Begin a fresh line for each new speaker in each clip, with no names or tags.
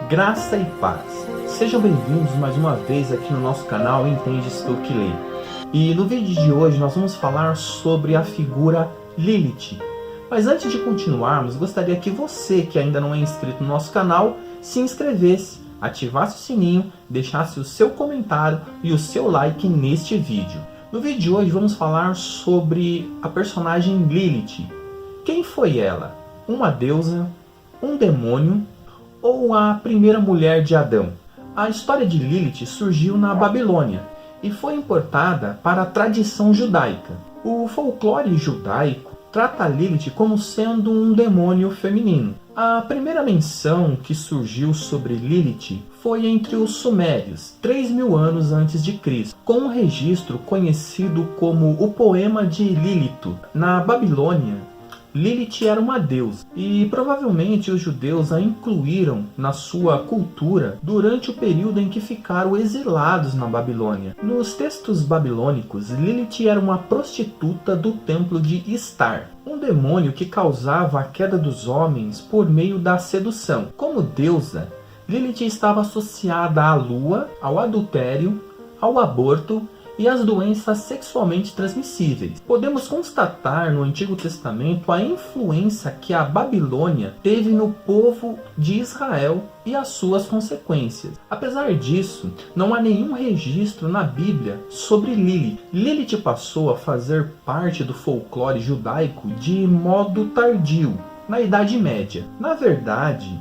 Graça e paz. Sejam bem-vindos mais uma vez aqui no nosso canal Entendes Tu que Lê. E no vídeo de hoje nós vamos falar sobre a figura Lilith. Mas antes de continuarmos, gostaria que você que ainda não é inscrito no nosso canal, se inscrevesse, ativasse o sininho, deixasse o seu comentário e o seu like neste vídeo. No vídeo de hoje vamos falar sobre a personagem Lilith. Quem foi ela? Uma deusa? Um demônio? Ou a primeira mulher de Adão? A história de Lilith surgiu na Babilônia e foi importada para a tradição judaica. O folclore judaico trata Lilith como sendo um demônio feminino. A primeira menção que surgiu sobre Lilith foi entre os sumérios, 3.000 anos antes de Cristo, com um registro conhecido como o Poema de Lilito. Na Babilônia, Lilith era uma deusa e provavelmente os judeus a incluíram na sua cultura durante o período em que ficaram exilados na Babilônia. Nos textos babilônicos, Lilith era uma prostituta do templo de Istar, um demônio que causava a queda dos homens por meio da sedução. Como deusa, Lilith estava associada à lua, ao adultério, ao aborto e as doenças sexualmente transmissíveis. Podemos constatar no Antigo Testamento a influência que a Babilônia teve no povo de Israel e as suas consequências. Apesar disso, não há nenhum registro na Bíblia sobre Lilith. Lilith passou a fazer parte do folclore judaico de modo tardio, na Idade Média. Na verdade,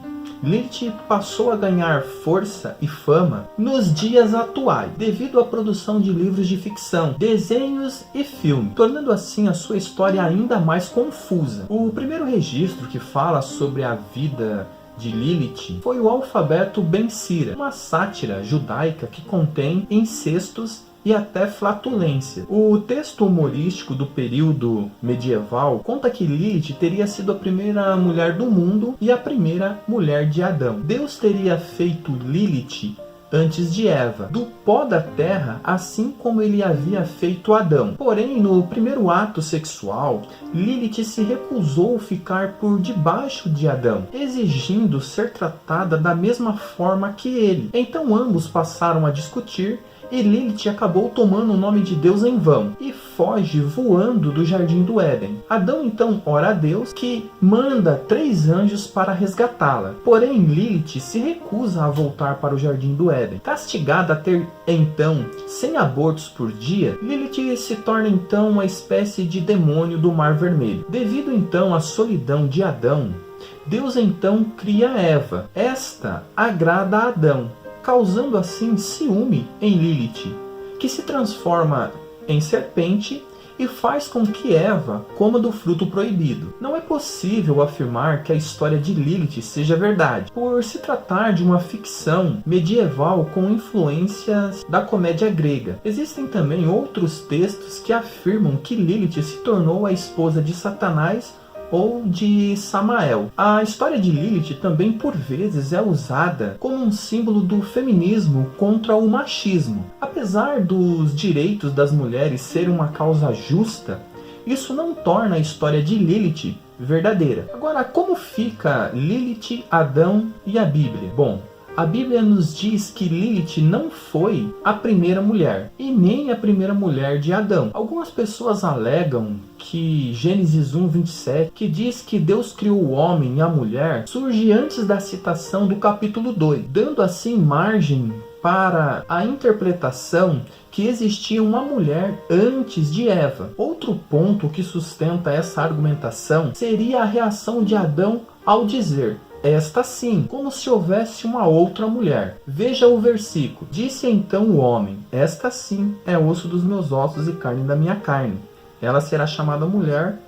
Lilith passou a ganhar força e fama nos dias atuais, devido à produção de livros de ficção, desenhos e filmes, tornando assim a sua história ainda mais confusa. O primeiro registro que fala sobre a vida de Lilith foi o alfabeto Ben Sira, uma sátira judaica que contém incestos e até flatulência. O texto humorístico do período medieval conta que Lilith teria sido a primeira mulher do mundo e a primeira mulher de Adão. Deus teria feito Lilith antes de Eva, do pó da terra, assim como ele havia feito Adão. Porém, no primeiro ato sexual, Lilith se recusou a ficar por debaixo de Adão, exigindo ser tratada da mesma forma que ele. Então ambos passaram a discutir e Lilith acabou tomando o nome de Deus em vão e foge voando do jardim do Éden. Adão então ora a Deus, que manda 3 anjos para resgatá-la. Porém, Lilith se recusa a voltar para o jardim do Éden. Castigada a ter então 100 abortos por dia, Lilith se torna então uma espécie de demônio do Mar Vermelho. Devido então à solidão de Adão, Deus então cria Eva. Esta agrada a Adão, causando assim ciúme em Lilith, que se transforma em serpente e faz com que Eva coma do fruto proibido. Não é possível afirmar que a história de Lilith seja verdade, por se tratar de uma ficção medieval com influências da comédia grega. Existem também outros textos que afirmam que Lilith se tornou a esposa de Satanás ou de Samael. A história de Lilith também por vezes é usada como um símbolo do feminismo contra o machismo. Apesar dos direitos das mulheres serem uma causa justa, isso não torna a história de Lilith verdadeira. Agora, como fica Lilith, Adão e a Bíblia? Bom, a Bíblia nos diz que Lilith não foi a primeira mulher e nem a primeira mulher de Adão. Algumas pessoas alegam que Gênesis 1:27, que diz que Deus criou o homem e a mulher, surge antes da citação do capítulo 2, dando assim margem para a interpretação que existia uma mulher antes de Eva. Outro ponto que sustenta essa argumentação seria a reação de Adão ao dizer: esta sim, como se houvesse uma outra mulher. Veja o versículo. Disse então o homem: esta sim é osso dos meus ossos e carne da minha carne. Ela será chamada mulher,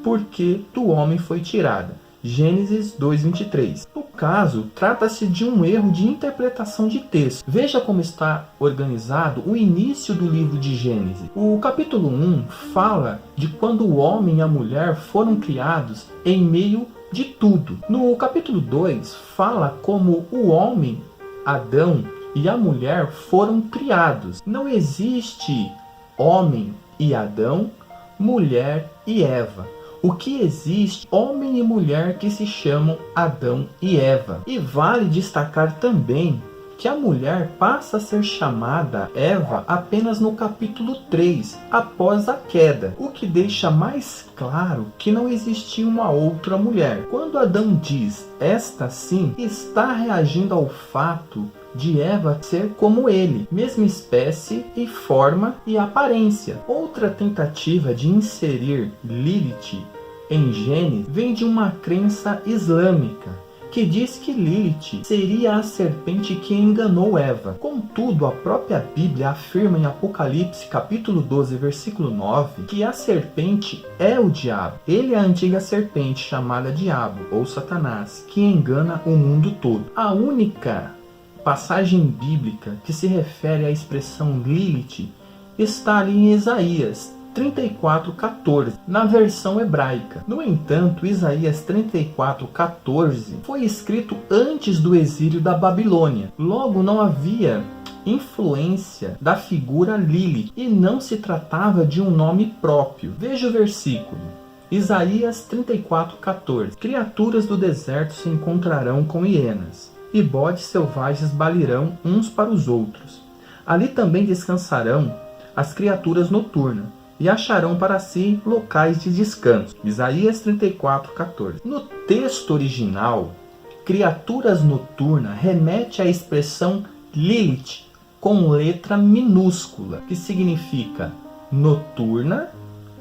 porque do homem foi tirada. Gênesis 2:23. No caso, trata-se de um erro de interpretação de texto. Veja como está organizado o início do livro de Gênesis. O capítulo 1 fala de quando o homem e a mulher foram criados em meio de tudo. No capítulo 2 fala como o homem, Adão, e a mulher foram criados. Não existe homem e Adão, mulher e Eva. o que existe homem e mulher que se chamam Adão e Eva. E vale destacar também que a mulher passa a ser chamada Eva apenas no capítulo 3, após a queda, o que deixa mais claro que não existia uma outra mulher. Quando Adão diz esta sim, está reagindo ao fato de Eva ser como ele, mesma espécie e forma e aparência. Outra tentativa de inserir Lilith em Gênesis vem de uma crença islâmica, que diz que Lilith seria a serpente que enganou Eva. Contudo, a própria Bíblia afirma em Apocalipse capítulo 12, versículo 9, que a serpente é o diabo. Ele é a antiga serpente chamada Diabo ou Satanás, que engana o mundo todo. A única passagem bíblica que se refere à expressão Lilith está ali em Isaías 34:14, na versão hebraica. No entanto, Isaías 34:14 foi escrito antes do exílio da Babilônia. Logo, não havia influência da figura Lilith e não se tratava de um nome próprio. Veja o versículo. Isaías 34:14. Criaturas do deserto se encontrarão com hienas, e bodes selvagens balirão uns para os outros. Ali também descansarão as criaturas noturnas, e acharão para si locais de descanso. Isaías 34:14. No texto original, criaturas noturnas remete à expressão Lilith com letra minúscula, que significa noturna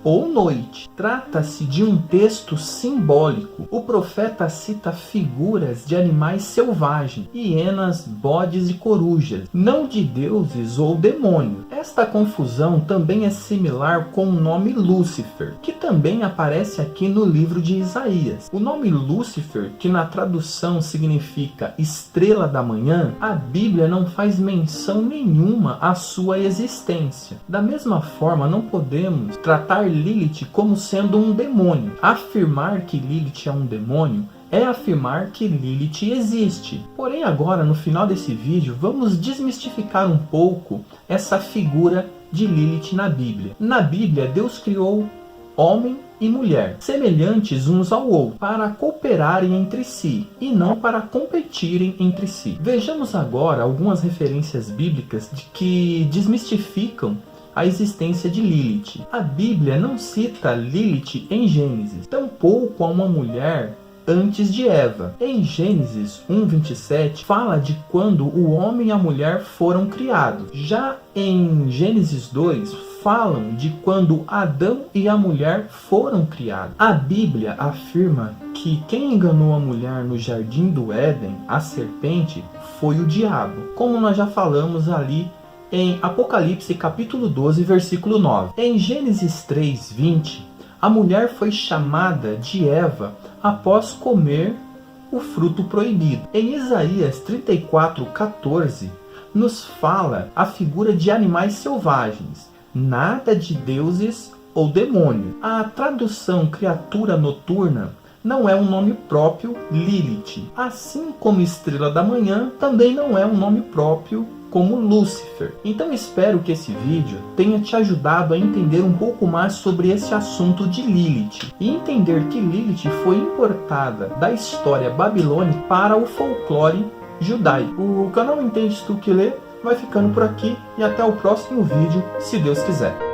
ou noite. Trata-se de um texto simbólico. O profeta cita figuras de animais selvagens, hienas, bodes e corujas, não de deuses ou demônios. Esta confusão também é similar com o nome Lúcifer, que também aparece aqui no livro de Isaías. O nome Lúcifer, que na tradução significa estrela da manhã, a Bíblia não faz menção nenhuma à sua existência. Da mesma forma, não podemos tratar Lilith como sendo um demônio. Afirmar que Lilith é um demônio é afirmar que Lilith existe. Porém, agora, no final desse vídeo, vamos desmistificar um pouco essa figura de Lilith na Bíblia. Na Bíblia, Deus criou homem e mulher, semelhantes uns ao outro, para cooperarem entre si e não para competirem entre si. Vejamos agora algumas referências bíblicas que desmistificam a existência de Lilith. A Bíblia não cita Lilith em Gênesis, tampouco a uma mulher antes de Eva. Em Gênesis 1:27 fala de quando o homem e a mulher foram criados. Já em Gênesis 2 falam de quando Adão e a mulher foram criados. A Bíblia afirma que quem enganou a mulher no jardim do Éden, a serpente, foi o diabo, como nós já falamos ali em Apocalipse capítulo 12, versículo 9. Em Gênesis 3:20, a mulher foi chamada de Eva após comer o fruto proibido. Em Isaías 34:14, nos fala a figura de animais selvagens, nada de deuses ou demônios. A tradução criatura noturna não é um nome próprio Lilith, assim como estrela da manhã também não é um nome próprio como Lúcifer. Então espero que esse vídeo tenha te ajudado a entender um pouco mais sobre esse assunto de Lilith e entender que Lilith foi importada da história babilônica para o folclore judaico. O canal Entende Tu Que Lê vai ficando por aqui e até o próximo vídeo, se Deus quiser.